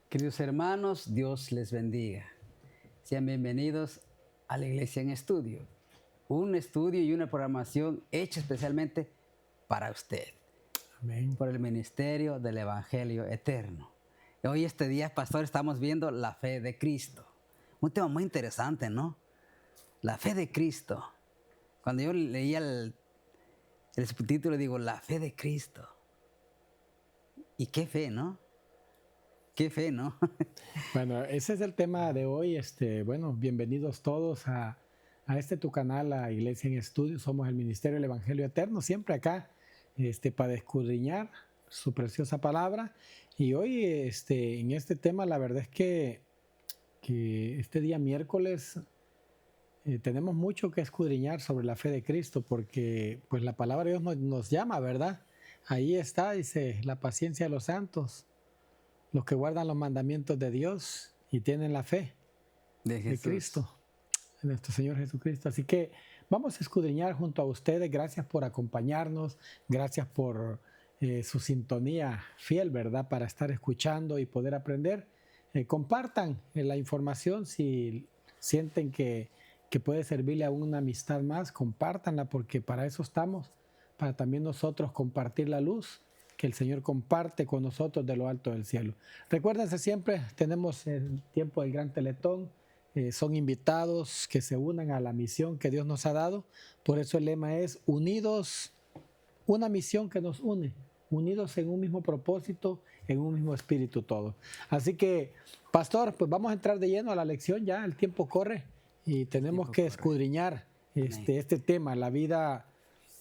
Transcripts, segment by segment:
Queridos hermanos, Dios les bendiga. Sean bienvenidos a la Iglesia en Estudio. Un estudio y una programación hecha especialmente para usted, Amén. por el ministerio del Evangelio Eterno. Hoy este día, pastor, estamos viendo la fe de Cristo. Un tema muy interesante, ¿no? La fe de Cristo. Cuando yo leía el subtítulo, digo, la fe de Cristo. ¿Y qué fe, no? Qué fe, ¿no? Bueno, ese es el tema de hoy. Bueno, bienvenidos todos a tu canal, a Iglesia en Estudio. Somos el Ministerio del Evangelio Eterno, siempre acá para escudriñar su preciosa palabra. Y hoy en este tema, la verdad es que este día miércoles tenemos mucho que escudriñar sobre la fe de Cristo, porque pues la palabra de Dios nos llama, ¿verdad? Ahí está, dice, la paciencia de los santos, los que guardan los mandamientos de Dios y tienen la fe de Cristo, de nuestro Señor Jesucristo. Así que vamos a escudriñar junto a ustedes. Gracias por acompañarnos, gracias por su sintonía fiel, ¿verdad? Para estar escuchando y poder aprender. Compartan la información si sienten que puede servirle a una amistad más, compártanla, porque para eso estamos, para también nosotros compartir la luz que el Señor comparte con nosotros de lo alto del cielo. Recuérdense siempre, tenemos el tiempo del Gran Teletón, son invitados que se unan a la misión que Dios nos ha dado. Por eso el lema es unidos, una misión que nos une, unidos en un mismo propósito, en un mismo espíritu todo. Así que, pastor, pues vamos a entrar de lleno a la lección, ya el tiempo corre y tenemos que escudriñar este tema, la vida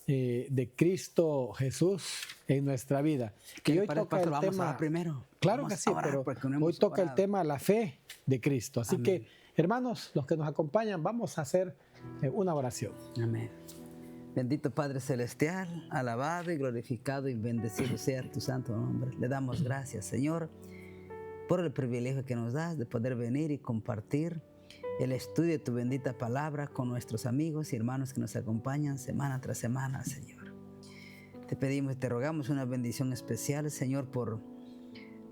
de Cristo Jesús en nuestra vida. Y hoy toca el tema primero. Claro que sí, pero hoy toca el tema la fe de Cristo. Así que, hermanos, los que nos acompañan, vamos a hacer una oración. Amén. Bendito Padre Celestial, alabado y glorificado y bendecido sea tu santo nombre. Le damos gracias, Señor, por el privilegio que nos das de poder venir y compartir el estudio de tu bendita palabra con nuestros amigos y hermanos que nos acompañan semana tras semana, Señor. Te pedimos y te rogamos una bendición especial, Señor, por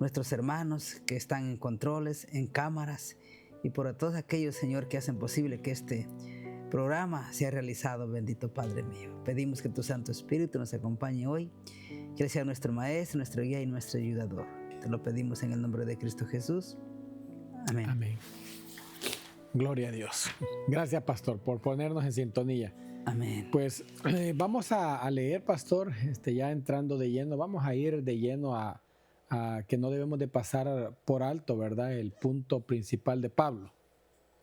nuestros hermanos que están en controles, en cámaras, y por todos aquellos, Señor, que hacen posible que este programa sea realizado, bendito Padre mío. Pedimos que tu Santo Espíritu nos acompañe hoy, que Él sea nuestro Maestro, nuestro guía y nuestro ayudador. Te lo pedimos en el nombre de Cristo Jesús. Amén. Amén. Gloria a Dios. Gracias, pastor, por ponernos en sintonía. Amén. Pues vamos a leer, pastor, ya entrando de lleno, vamos a ir de lleno a que no debemos de pasar por alto, ¿verdad? El punto principal de Pablo.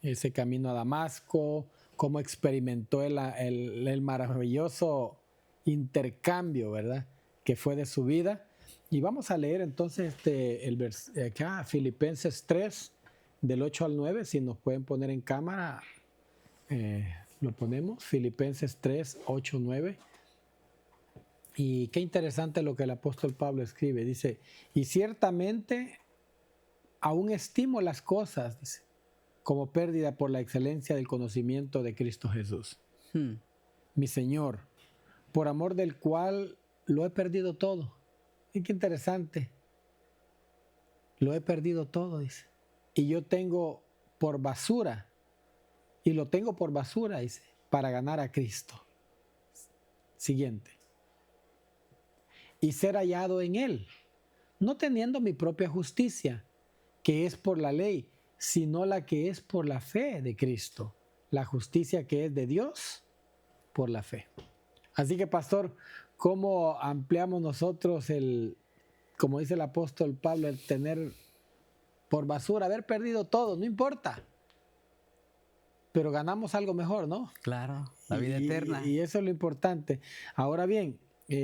Ese camino a Damasco, cómo experimentó el maravilloso intercambio, ¿verdad?, que fue de su vida. Y vamos a leer entonces acá, Filipenses 3, del 8 al 9, si nos pueden poner en cámara, lo ponemos, Filipenses 3, 8, 9. Y qué interesante lo que el apóstol Pablo escribe, dice, y ciertamente aún estimo las cosas, dice, como pérdida por la excelencia del conocimiento de Cristo Jesús, mi Señor, por amor del cual lo he perdido todo. Y qué interesante, lo he perdido todo, dice, y yo tengo por basura, y lo tengo por basura, dice, para ganar a Cristo. Siguiente. Y ser hallado en Él, no teniendo mi propia justicia, que es por la ley, sino la que es por la fe de Cristo, la justicia que es de Dios por la fe. Así que, pastor, ¿cómo ampliamos nosotros como dice el apóstol Pablo, el tener por basura, haber perdido todo? No importa, pero ganamos algo mejor, ¿no? Claro, la vida eterna. Y eso es lo importante. Ahora bien,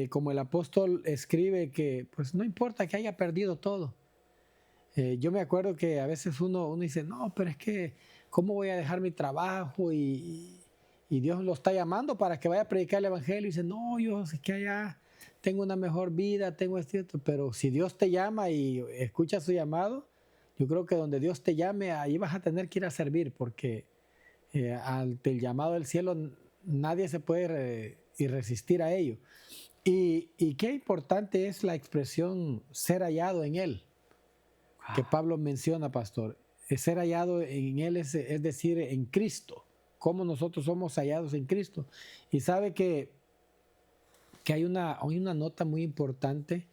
como el apóstol escribe que pues no importa que haya perdido todo. Yo me acuerdo que a veces uno dice, no, pero es que ¿cómo voy a dejar mi trabajo? Y Dios lo está llamando para que vaya a predicar el evangelio. Y dice, no, yo es que allá tengo una mejor vida, tengo esto. Pero si Dios te llama y escucha su llamado, yo creo que donde Dios te llame, ahí vas a tener que ir a servir, porque ante el llamado del cielo nadie se puede resistir a ello. Y qué importante es la expresión ser hallado en Él. que Pablo menciona, pastor. Ser hallado en Él es decir, en Cristo. Cómo nosotros somos hallados en Cristo. Y sabe que hay una nota muy importante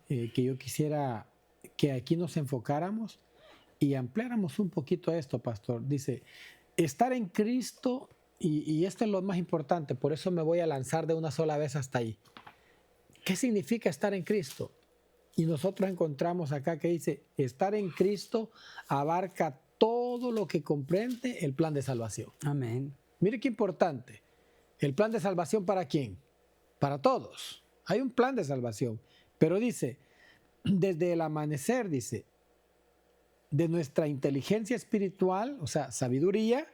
que yo quisiera que aquí nos enfocáramos y ampliáramos un poquito esto, pastor. Dice, estar en Cristo, y esto es lo más importante, por eso me voy a lanzar de una sola vez hasta ahí. ¿Qué significa estar en Cristo? Y nosotros encontramos acá que dice, estar en Cristo abarca todo lo que comprende el plan de salvación. Amén. Mire qué importante. ¿El plan de salvación para quién? Para todos. Hay un plan de salvación. Pero dice, desde el amanecer, dice, de nuestra inteligencia espiritual, o sea, sabiduría,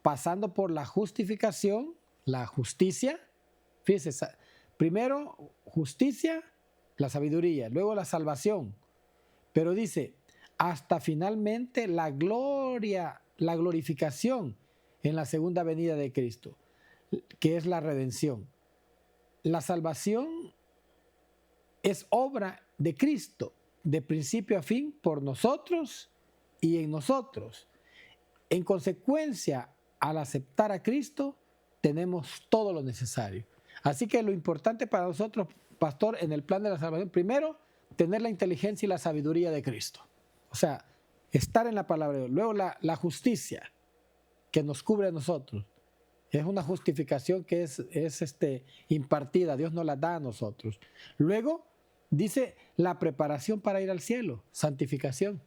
pasando por la justificación, la justicia. Fíjese, primero justicia, la sabiduría, luego la salvación. Pero dice, hasta finalmente la gloria, la glorificación en la segunda venida de Cristo, que es la redención. La salvación es obra de Cristo, de principio a fin, por nosotros y en nosotros. En consecuencia, al aceptar a Cristo, tenemos todo lo necesario. Así que lo importante para nosotros, pastor, en el plan de la salvación, primero, tener la inteligencia y la sabiduría de Cristo. O sea, estar en la palabra de Dios. Luego, la justicia que nos cubre a nosotros. Es una justificación que es impartida, Dios nos la da a nosotros. Luego, dice la preparación para ir al cielo, santificación.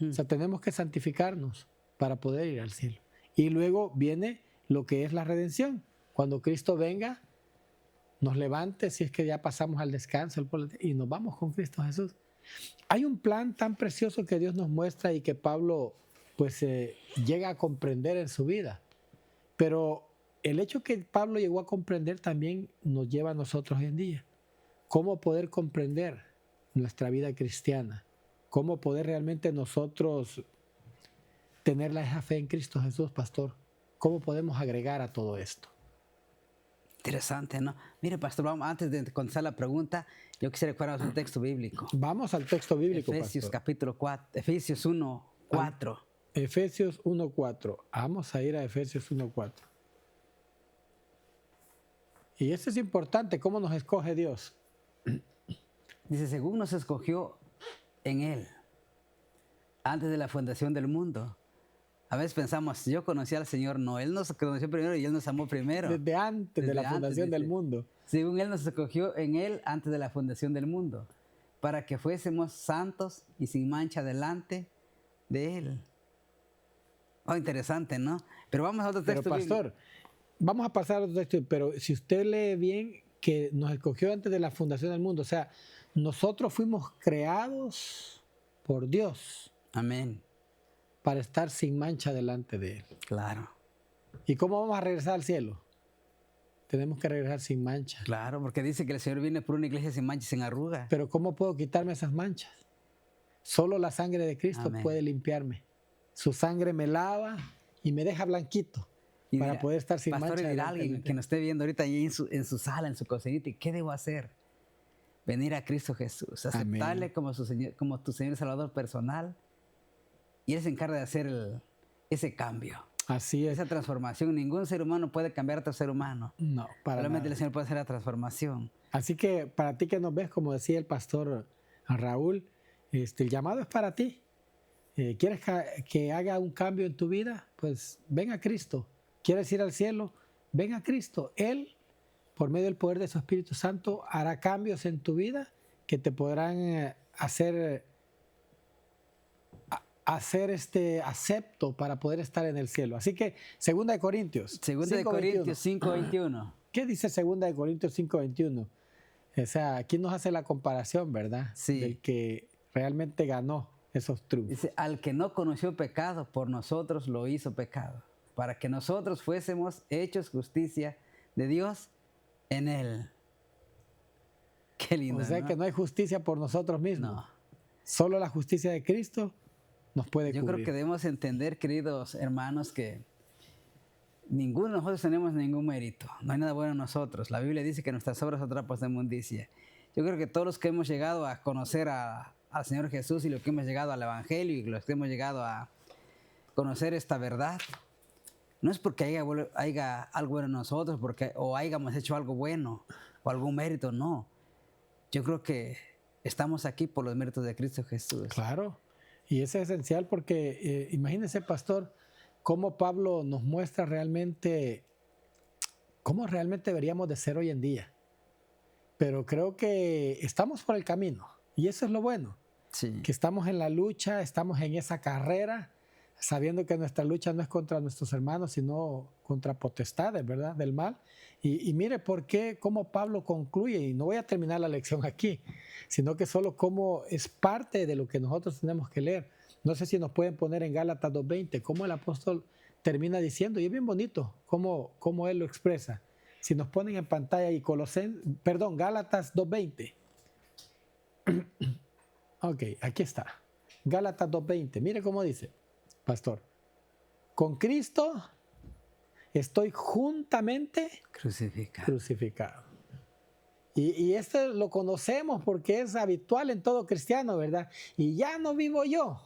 O sea, tenemos que santificarnos para poder ir al cielo. Y luego viene lo que es la redención. Cuando Cristo venga, nos levante, si es que ya pasamos al descanso y nos vamos con Cristo Jesús. Hay un plan tan precioso que Dios nos muestra y que Pablo pues llega a comprender en su vida. Pero el hecho que Pablo llegó a comprender también nos lleva a nosotros hoy en día. ¿Cómo poder comprender nuestra vida cristiana? ¿Cómo poder realmente nosotros tener esa fe en Cristo Jesús, pastor? ¿Cómo podemos agregar a todo esto? Interesante, ¿no? Mire, pastor, vamos, antes de contestar la pregunta, yo quisiera que fuéramos un texto bíblico. Vamos al texto bíblico, Efesios, pastor. capítulo 4, Efesios 1, 4. Efesios 1:4. Vamos a ir a Efesios 1:4. Y esto es importante, ¿cómo nos escoge Dios? Dice, según nos escogió en Él, antes de la fundación del mundo. A veces pensamos, yo conocí al Señor. No, Él nos conoció primero y Él nos amó primero. Desde antes de la fundación del mundo. Según Él nos escogió en Él antes de la fundación del mundo, para que fuésemos santos y sin mancha delante de Él. Oh, interesante, ¿no? Pero vamos a otro texto. Pero pastor, vamos a pasar a otro texto, pero si usted lee bien que nos escogió antes de la fundación del mundo, o sea, nosotros fuimos creados por Dios. Amén. Para estar sin mancha delante de Él. Claro. ¿Y cómo vamos a regresar al cielo? Tenemos que regresar sin mancha. Claro, porque dice que el Señor viene por una iglesia sin mancha y sin arruga. Pero ¿cómo puedo quitarme esas manchas? Solo la sangre de Cristo puede limpiarme. Su sangre me lava y me deja blanquito y para poder estar sin mancha. Pastor, dirá alguien que nos esté viendo ahorita ahí en su sala, en su cocinita, ¿qué debo hacer? Venir a Cristo Jesús, aceptarle como tu Señor y Salvador personal. Y Él se encarga de hacer ese cambio. Así es. Esa transformación. Ningún ser humano puede cambiar a otro ser humano. No, para solamente nada. El Señor puede hacer la transformación. Así que para ti que nos ves, como decía el pastor Raúl, el llamado es para ti. ¿Quieres que haga un cambio en tu vida? Pues ven a Cristo. ¿Quieres ir al cielo? Ven a Cristo. Él, por medio del poder de su Espíritu Santo, hará cambios en tu vida que te podrán hacer acepto para poder estar en el cielo. Así que, 2 Corintios. 2 Corintios 5:21. ¿Qué dice 2 Corintios 5:21? O sea, aquí nos hace la comparación, ¿verdad? Sí. Del que realmente ganó esos triunfos. Dice, al que no conoció pecado, por nosotros lo hizo pecado, para que nosotros fuésemos hechos justicia de Dios en Él. Qué lindo, O sea, ¿no? que no hay justicia por nosotros mismos. No. Solo la justicia de Cristo nos puede cubrir. Yo creo que debemos entender, queridos hermanos, que ninguno de nosotros tenemos ningún mérito. No hay nada bueno en nosotros. La Biblia dice que nuestras obras son trapos de inmundicia. Yo creo que todos los que hemos llegado a conocer a al Señor Jesús y los que hemos llegado al Evangelio y los que hemos llegado a conocer esta verdad, no es porque haya algo bueno en nosotros o hayamos hecho algo bueno o algún mérito, no. Yo creo que estamos aquí por los méritos de Cristo Jesús. Claro, y eso es esencial porque imagínese, pastor, cómo Pablo nos muestra realmente cómo realmente deberíamos de ser hoy en día. Pero creo que estamos por el camino y eso es lo bueno, Sí. que estamos en la lucha, estamos en esa carrera, sabiendo que nuestra lucha no es contra nuestros hermanos, sino contra potestades, ¿verdad? Del mal. Y mire por qué, cómo Pablo concluye, y no voy a terminar la lección aquí, sino que solo cómo es parte de lo que nosotros tenemos que leer. No sé si nos pueden poner en Gálatas 2:20, cómo el apóstol termina diciendo, y es bien bonito cómo él lo expresa. Si nos ponen en pantalla y Gálatas 2:20. Ok, aquí está. Gálatas 2:20. Mire cómo dice, pastor. Con Cristo estoy juntamente crucificado. Y esto lo conocemos porque es habitual en todo cristiano, ¿verdad? Y ya no vivo yo,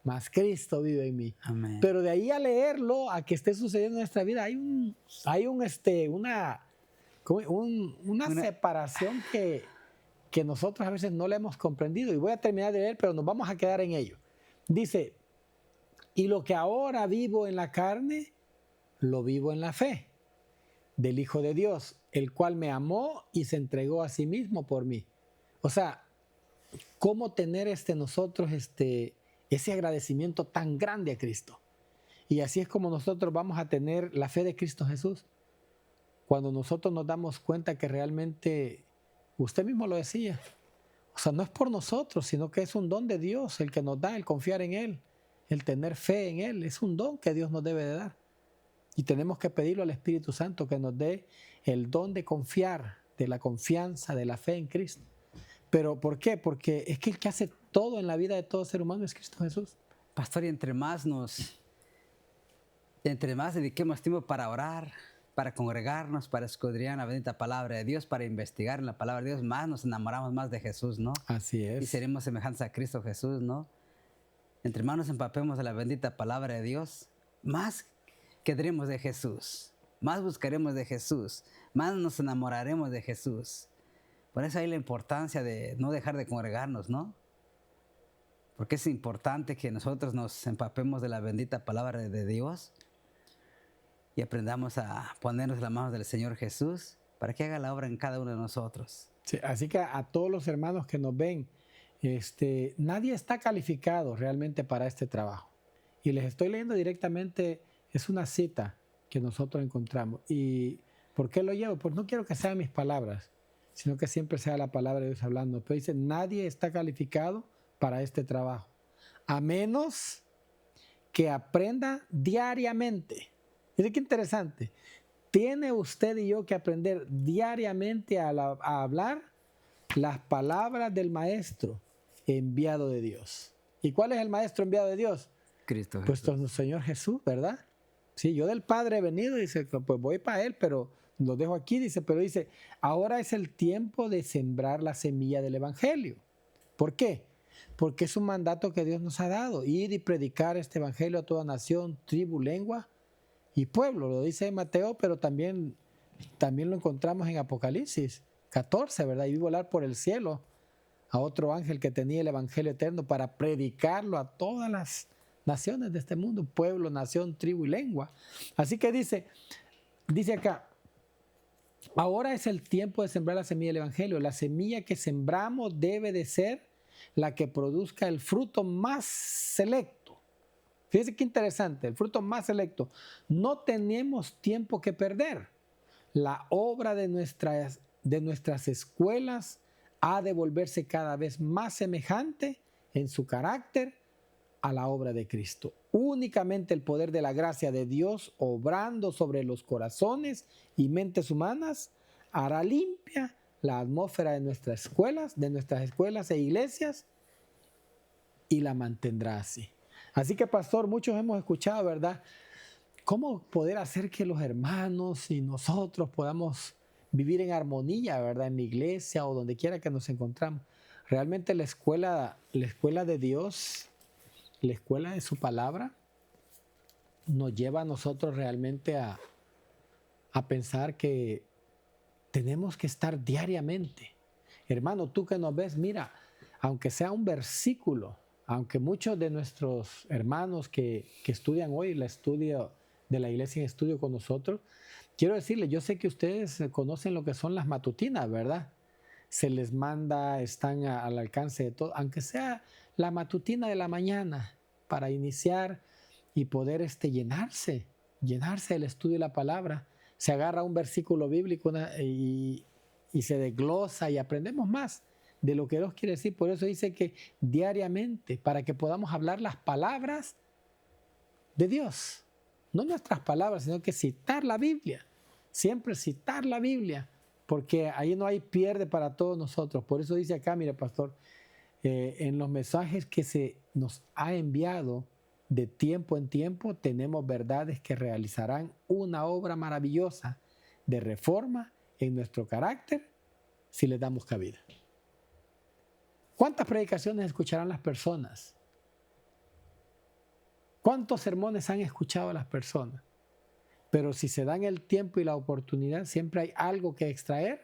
mas Cristo vive en mí. Amén. Pero de ahí a leerlo, a que esté sucediendo en nuestra vida, hay una separación que nosotros a veces no la hemos comprendido. Y voy a terminar de leer, pero nos vamos a quedar en ello. Dice, y lo que ahora vivo en la carne, lo vivo en la fe del Hijo de Dios, el cual me amó y se entregó a sí mismo por mí. O sea, ¿cómo tener nosotros ese agradecimiento tan grande a Cristo? Y así es como nosotros vamos a tener la fe de Cristo Jesús. Cuando nosotros nos damos cuenta que realmente, usted mismo lo decía, o sea, no es por nosotros, sino que es un don de Dios el que nos da, el confiar en Él, el tener fe en Él. Es un don que Dios nos debe de dar. Y tenemos que pedirlo al Espíritu Santo que nos dé el don de confiar, de la confianza, de la fe en Cristo. ¿Pero por qué? Porque es que el que hace todo en la vida de todo ser humano es Cristo Jesús. Pastor, y entre más dediquemos tiempo para orar, para congregarnos, para escudriñar la bendita palabra de Dios, para investigar en la palabra de Dios, más nos enamoramos más de Jesús, ¿no? Así es. Y seremos semejantes a Cristo Jesús, ¿no? Entre más nos empapemos de la bendita palabra de Dios, más quedaremos de Jesús, más buscaremos de Jesús, más nos enamoraremos de Jesús. Por eso hay la importancia de no dejar de congregarnos, ¿no? Porque es importante que nosotros nos empapemos de la bendita palabra de Dios y aprendamos a ponernos en las manos del Señor Jesús para que haga la obra en cada uno de nosotros. Sí, así que a todos los hermanos que nos ven, nadie está calificado realmente para este trabajo. Y les estoy leyendo directamente, es una cita que nosotros encontramos. ¿Y por qué lo llevo? Pues no quiero que sean mis palabras, sino que siempre sea la palabra de Dios hablando. Pero dice, nadie está calificado para este trabajo, a menos que aprenda diariamente. Mire qué interesante. Tiene usted y yo que aprender diariamente a hablar las palabras del Maestro enviado de Dios. ¿Y cuál es el Maestro enviado de Dios? Cristo Jesús. Pues nuestro Señor Jesús, ¿verdad? Sí, yo del Padre he venido, dice, pues voy para Él, pero lo dejo aquí, dice, pero dice, ahora es el tiempo de sembrar la semilla del Evangelio. ¿Por qué? Porque es un mandato que Dios nos ha dado, ir y predicar este Evangelio a toda nación, tribu, lengua y pueblo. Lo dice en Mateo, pero también lo encontramos en Apocalipsis 14, ¿verdad? Y vi volar por el cielo a otro ángel que tenía el Evangelio eterno para predicarlo a todas las naciones de este mundo, pueblo, nación, tribu y lengua. Así que dice acá, ahora es el tiempo de sembrar la semilla del Evangelio. La semilla que sembramos debe de ser la que produzca el fruto más selecto. Fíjense qué interesante, el fruto más selecto. No tenemos tiempo que perder. La obra de nuestras escuelas ha de volverse cada vez más semejante en su carácter a la obra de Cristo. Únicamente el poder de la gracia de Dios obrando sobre los corazones y mentes humanas hará limpia la atmósfera de nuestras escuelas e iglesias y la mantendrá así. Así que, pastor, muchos hemos escuchado, ¿verdad? ¿Cómo poder hacer que los hermanos y nosotros podamos vivir en armonía, ¿verdad? En la iglesia o donde quiera que nos encontramos. realmente la escuela de Dios, la escuela de su palabra, nos lleva a nosotros realmente a pensar que tenemos que estar diariamente. Hermano, tú que nos ves, mira, aunque sea un versículo, aunque muchos de nuestros hermanos que estudian hoy la estudio de la iglesia en estudio con nosotros, quiero decirles, yo sé que ustedes conocen lo que son las matutinas, ¿verdad? Se les manda, están al alcance de todo, aunque sea la matutina de la mañana, para iniciar y poder llenarse del estudio de la palabra. Se agarra un versículo bíblico y se desglosa y aprendemos más de lo que Dios quiere decir. Por eso dice que diariamente, para que podamos hablar las palabras de Dios, no nuestras palabras, sino que citar la Biblia, siempre citar la Biblia, porque ahí no hay pierde para todos nosotros. Por eso dice acá, mire pastor, en los mensajes que se nos ha enviado de tiempo en tiempo, tenemos verdades que realizarán una obra maravillosa de reforma en nuestro carácter si les damos cabida. ¿Cuántas predicaciones escucharán las personas? ¿Cuántos sermones han escuchado las personas? Pero si se dan el tiempo y la oportunidad, siempre hay algo que extraer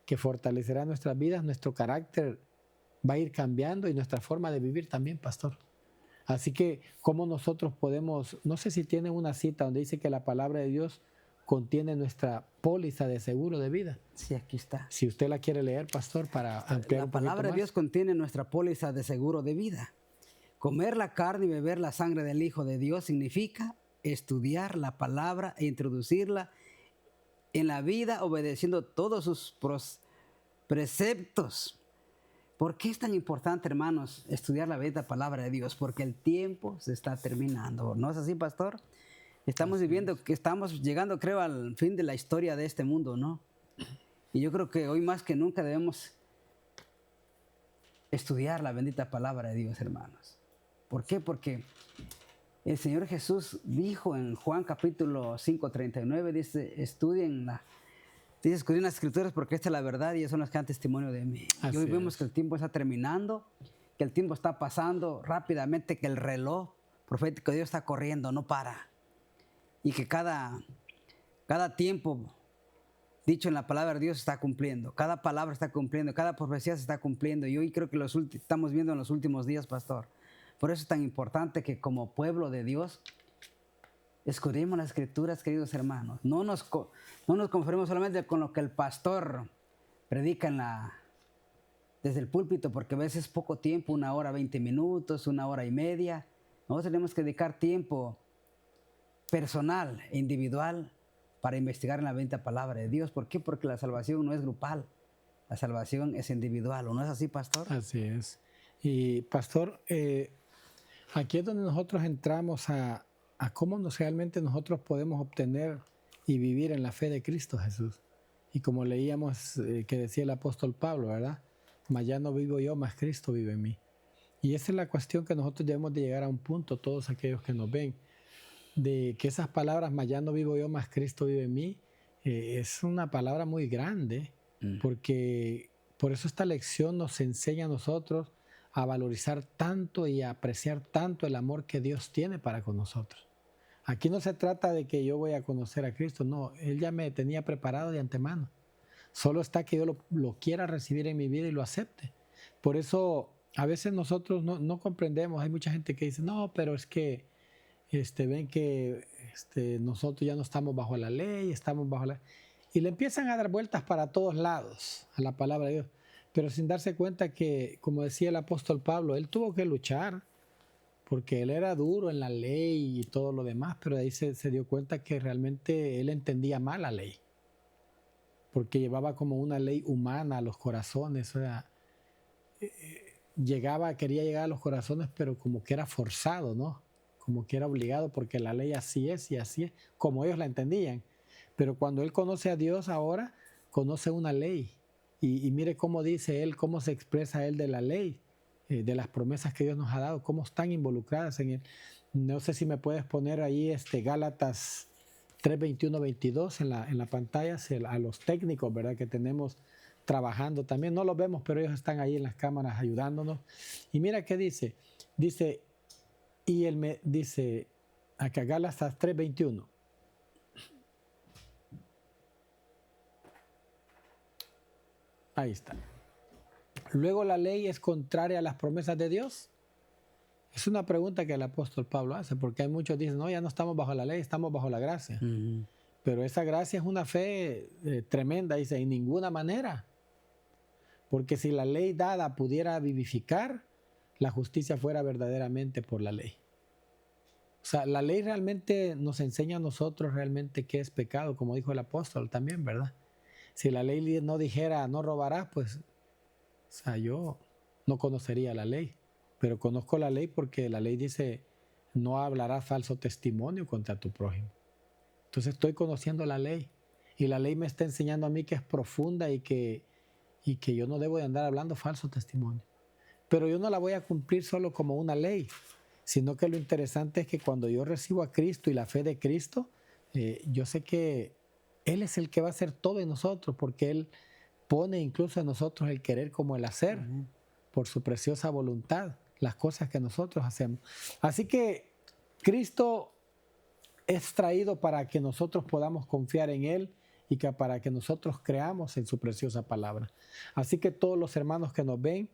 que fortalecerá nuestras vidas, nuestro carácter va a ir cambiando y nuestra forma de vivir también, pastor. Así que, ¿cómo nosotros podemos, no sé si tienen una cita donde dice que la palabra de Dios contiene nuestra póliza de seguro de vida? Sí, aquí está. Si usted la quiere leer, pastor, para ampliar un poquito más. La palabra de Dios contiene nuestra póliza de seguro de vida. Comer la carne y beber la sangre del Hijo de Dios significa estudiar la palabra e introducirla en la vida obedeciendo todos sus preceptos. ¿Por qué es tan importante, hermanos, estudiar la bendita palabra de Dios? Porque el tiempo se está terminando. ¿No es así, pastor? Estamos viviendo, que estamos llegando, creo, al fin de la historia de este mundo, ¿no? Y yo creo que hoy más que nunca debemos estudiar la bendita palabra de Dios, hermanos. ¿Por qué? Porque el Señor Jesús dijo en Juan capítulo 5:39, dice, escudien las escrituras porque esta es la verdad y ellas son las que dan testimonio de mí. Y hoy vemos que el tiempo está terminando, que el tiempo está pasando rápidamente, que el reloj profético de Dios está corriendo, no para. Y que cada tiempo dicho en la palabra de Dios está cumpliendo, cada palabra está cumpliendo, cada profecía se está cumpliendo. Y hoy creo que estamos viendo en los últimos días, pastor. Por eso es tan importante que como pueblo de Dios escudriñemos las escrituras, queridos hermanos. No nos conformemos solamente con lo que el pastor predica desde el púlpito, porque a veces es poco tiempo, 1 hora 20 minutos, 1 hora y media. Nosotros tenemos que dedicar tiempo personal e individual para investigar en la bendita palabra de Dios. ¿Por qué? Porque la salvación no es grupal, la salvación es individual. ¿O no es así, pastor? Así es. Y pastor, aquí es donde nosotros entramos a cómo realmente nosotros podemos obtener y vivir en la fe de Cristo Jesús. Y como leíamos que decía el apóstol Pablo, ¿verdad? Mas ya no vivo yo, mas Cristo vive en mí. Y esa es la cuestión que nosotros debemos de llegar a un punto, todos aquellos que nos ven, de que esas palabras, mas ya no vivo yo, mas Cristo vive en mí, es una palabra muy grande, porque por eso esta lección nos enseña a nosotros a valorizar tanto y a apreciar tanto el amor que Dios tiene para con nosotros. Aquí no se trata de que yo voy a conocer a Cristo, no, Él ya me tenía preparado de antemano. Solo está que yo lo quiera recibir en mi vida y lo acepte. Por eso a veces nosotros no comprendemos, hay mucha gente que dice, no, pero es que ven que nosotros ya no estamos bajo la ley, estamos bajo la... Y le empiezan a dar vueltas para todos lados a la palabra de Dios, pero sin darse cuenta que, como decía el apóstol Pablo, él tuvo que luchar, porque él era duro en la ley y todo lo demás, pero de ahí se dio cuenta que realmente él entendía mal la ley, porque llevaba como una ley humana a los corazones, o sea, quería llegar a los corazones, pero como que era forzado, ¿no? Como que era obligado, porque la ley así es y así es, como ellos la entendían. Pero cuando él conoce a Dios ahora, conoce una ley. Y mire cómo dice él, cómo se expresa él de la ley, de las promesas que Dios nos ha dado, cómo están involucradas en él. No sé si me puedes poner ahí Gálatas 3:21-22 en la pantalla, a los técnicos, ¿verdad? Que tenemos trabajando también. No los vemos, pero ellos están ahí en las cámaras ayudándonos. Y mira qué dice. Y él me dice, acá Gálatas 3:21. Ahí está. Luego la ley es contraria a las promesas de Dios. Es una pregunta que el apóstol Pablo hace, porque hay muchos que dicen, no, ya no estamos bajo la ley, estamos bajo la gracia. Pero esa gracia es una fe tremenda, dice, en ninguna manera. Porque si la ley dada pudiera vivificar, la justicia fuera verdaderamente por la ley. O sea, la ley realmente nos enseña a nosotros realmente qué es pecado, como dijo el apóstol también, ¿verdad? Si la ley no dijera, no robarás, pues, o sea, yo no conocería la ley. Pero conozco la ley porque la ley dice, no hablarás falso testimonio contra tu prójimo. Entonces estoy conociendo la ley. Y la ley me está enseñando a mí que es profunda y que yo no debo de andar hablando falso testimonio. Pero yo no la voy a cumplir solo como una ley, sino que lo interesante es que cuando yo recibo a Cristo y la fe de Cristo, yo sé que Él es el que va a hacer todo en nosotros, porque Él pone incluso en nosotros el querer como el hacer, por su preciosa voluntad, las cosas que nosotros hacemos. Así que Cristo es traído para que nosotros podamos confiar en Él y que para que nosotros creamos en su preciosa palabra. Así que todos los hermanos que nos ven,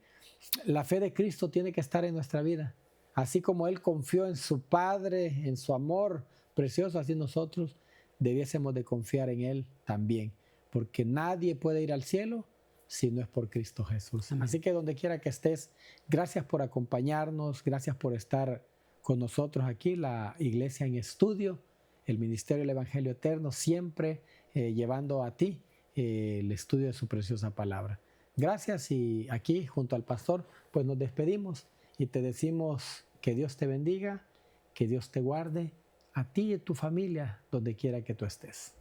la fe de Cristo tiene que estar en nuestra vida. Así como Él confió en su Padre, en su amor precioso, así nosotros debiésemos de confiar en Él también. Porque nadie puede ir al cielo si no es por Cristo Jesús. Amén. Así que donde quiera que estés, gracias por acompañarnos, gracias por estar con nosotros aquí, la Iglesia en Estudio, el Ministerio del Evangelio Eterno, siempre llevando a ti el estudio de su preciosa palabra. Gracias, y aquí junto al pastor pues nos despedimos y te decimos que Dios te bendiga, que Dios te guarde, a ti y a tu familia, donde quiera que tú estés.